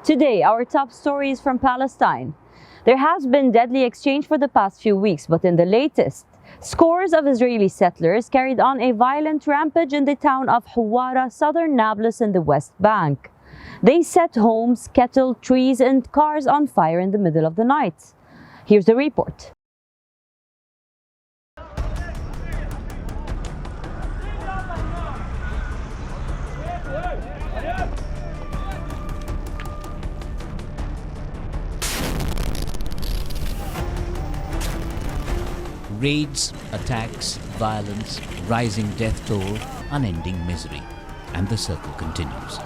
Today, our top story is from Palestine. There has been deadly exchange for the past few weeks, but in the latest, scores of Israeli settlers carried on a violent rampage in the town of Hawara, southern Nablus in the West Bank. They set homes, kettle, trees and cars on fire in the middle of the night. Here's the report. Raids, attacks, violence, rising death toll, unending misery. And the circle continues.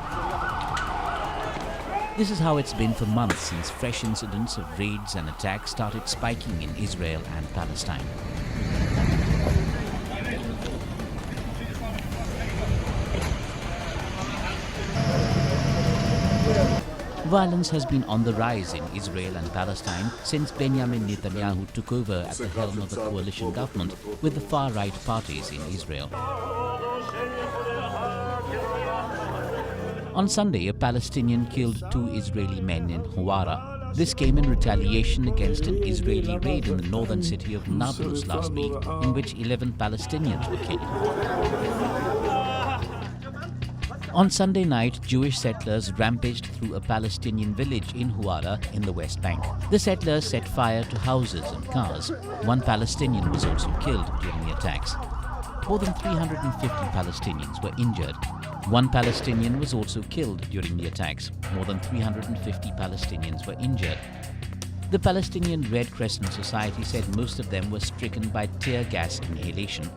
This is how it's been for months since fresh incidents of raids and attacks started spiking in Israel and Palestine. Violence has been on the rise in Israel and Palestine since Benjamin Netanyahu took over at the helm of the coalition government with the far-right parties in Israel. On Sunday, a Palestinian killed 2 Israeli men in Hawara. This came in retaliation against an Israeli raid in the northern city of Nablus last week, in which 11 Palestinians were killed. On Sunday night, Jewish settlers rampaged through a Palestinian village in Hawara in the West Bank. The settlers set fire to houses and cars. 1 Palestinian was also killed during the attacks. More than 350 Palestinians were injured. 1 Palestinian was also killed during the attacks. More than 350 Palestinians were injured. The Palestinian Red Crescent Society said most of them were stricken by tear gas inhalation.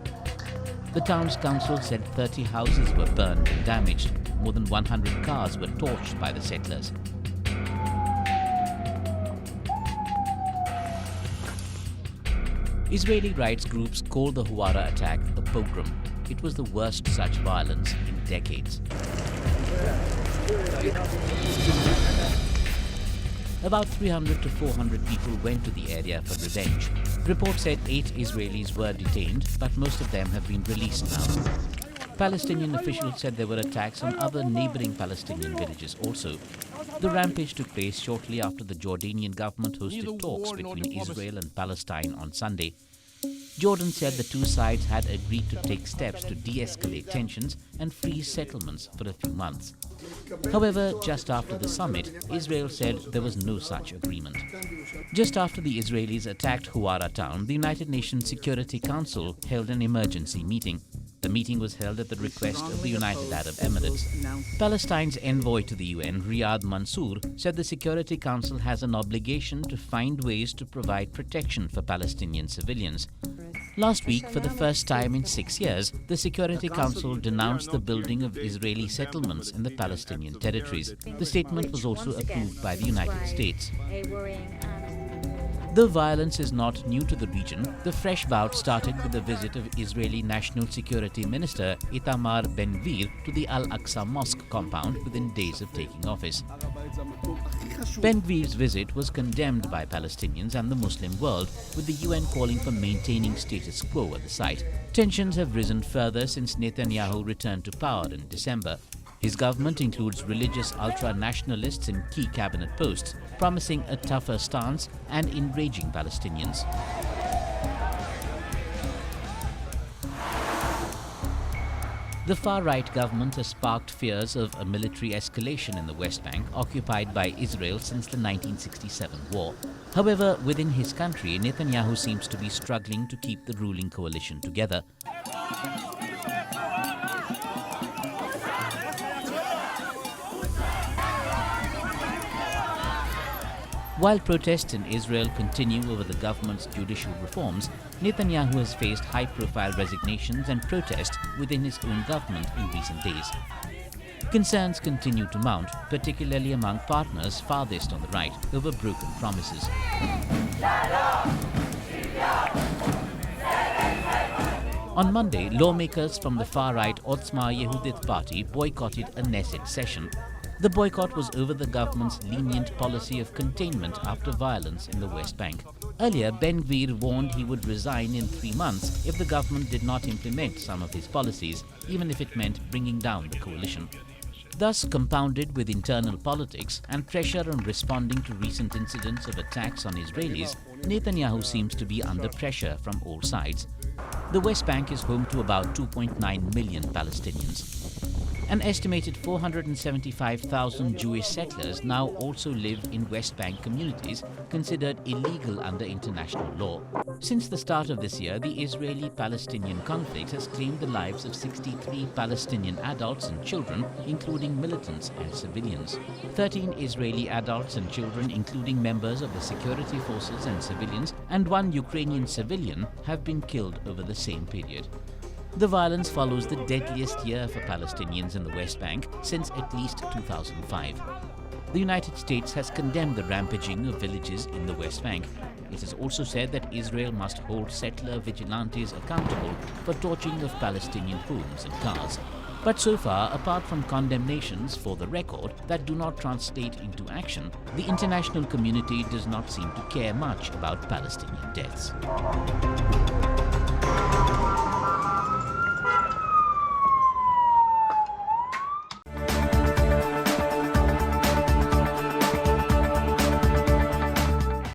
The town's council said 30 houses were burned and damaged. More than 100 cars were torched by the settlers. Israeli rights groups called the Hawara attack a pogrom. It was the worst such violence in decades. About 300 to 400 people went to the area for revenge. Reports said 8 Israelis were detained, but most of them have been released now. Palestinian officials said there were attacks on other neighboring Palestinian villages also. The rampage took place shortly after the Jordanian government hosted talks between Israel and Palestine on Sunday. Jordan said the two sides had agreed to take steps to de-escalate tensions and freeze settlements for a few months. However, just after the summit, Israel said there was no such agreement. Just after the Israelis attacked Hawara town, the United Nations Security Council held an emergency meeting. The meeting was held at the request of the United Arab Emirates. Palestine's envoy to the UN, Riyad Mansour, said the Security Council has an obligation to find ways to provide protection for Palestinian civilians. Last week, for the first time in 6 years, the Security Council denounced the building of Israeli settlements in the Palestinian territories. The statement was also approved by the United States. Though violence is not new to the region, the fresh bout started with the visit of Israeli National Security Minister Itamar Ben-Gvir to the Al-Aqsa Mosque compound within days of taking office. Ben-Gvir's visit was condemned by Palestinians and the Muslim world, with the UN calling for maintaining status quo at the site. Tensions have risen further since Netanyahu returned to power in December. His government includes religious ultra-nationalists in key cabinet posts, promising a tougher stance and enraging Palestinians. The far-right government has sparked fears of a military escalation in the West Bank, occupied by Israel since the 1967 war. However, within his country, Netanyahu seems to be struggling to keep the ruling coalition together. While protests in Israel continue over the government's judicial reforms, Netanyahu has faced high-profile resignations and protests within his own government in recent days. Concerns continue to mount, particularly among partners farthest on the right, over broken promises. On Monday, lawmakers from the far-right Otzma Yehudit party boycotted a Knesset session. The boycott was over the government's lenient policy of containment after violence in the West Bank. Earlier, Ben-Gvir warned he would resign in 3 months if the government did not implement some of his policies, even if it meant bringing down the coalition. Thus, compounded with internal politics and pressure on responding to recent incidents of attacks on Israelis, Netanyahu seems to be under pressure from all sides. The West Bank is home to about 2.9 million Palestinians. An estimated 475,000 Jewish settlers now also live in West Bank communities considered illegal under international law. Since the start of this year, the Israeli-Palestinian conflict has claimed the lives of 63 Palestinian adults and children, including militants and civilians. 13 Israeli adults and children, including members of the security forces and civilians, and 1 Ukrainian civilian have been killed over the same period. The violence follows the deadliest year for Palestinians in the West Bank since at least 2005. The United States has condemned the rampaging of villages in the West Bank. It has also said that Israel must hold settler vigilantes accountable for torching of Palestinian homes and cars. But so far, apart from condemnations for the record that do not translate into action, the international community does not seem to care much about Palestinian deaths.